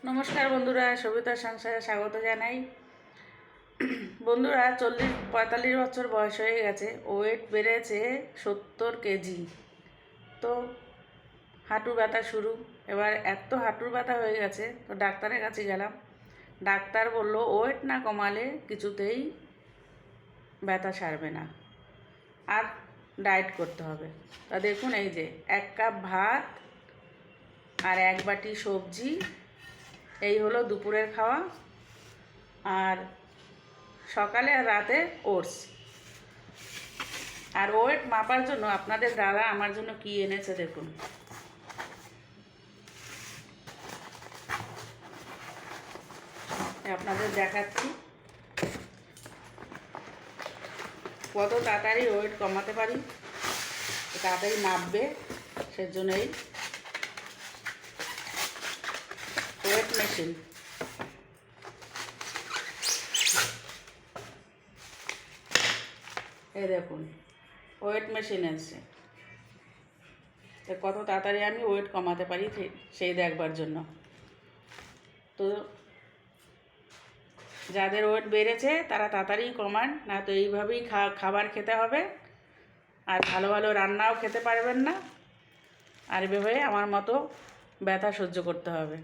নমস্কার বন্ধুরা, সবিতার সংসারে স্বাগত জানাই। বন্ধুরা, 40-45 বছর বয়স হয়ে গেছে, ওয়েট বেড়েছে 70 কেজি। তো হাঁটু ব্যথা শুরু। এবার এত হাঁটুর ব্যথা হয়ে গেছে, তো ডাক্তারের কাছে গেলাম। ডাক্তার বলল ওয়েট না কমালে কিছুতেই ব্যথা সারবে না, আর ডায়েট করতে হবে। তা দেখুন, এই যে 1 কাপ ভাত আর 1 বাটি সবজি, এই হলো দুপুরের খাওয়া। আর সকালে আর রাতে ওটস। আর ওয়েট মাপার জন্য আপনাদের দাদা আমার জন্য কি এনেছে দেখুন। আপনাদের দেখাচ্ছি কত তাড়াতাড়ি ওয়েট কমাতে পারি, তাড়াতাড়ি মাপবে, সেজন্যই ওয়েট মেশিন। এই দেখুন, ওয়েট মেশিন এসছে। কত তাড়াতাড়ি আমি ওয়েট কমাতে পারি সেই দেখবার জন্য। তো যাদের ওয়েট বেড়েছে তারা তাড়াতাড়ি কমান, না তো এইভাবেই খাবার খেতে হবে, আর ভালো ভালো রান্নাও খেতে পারবেন না, আর এভাবে আমার মতো ব্যথা সহ্য করতে হবে।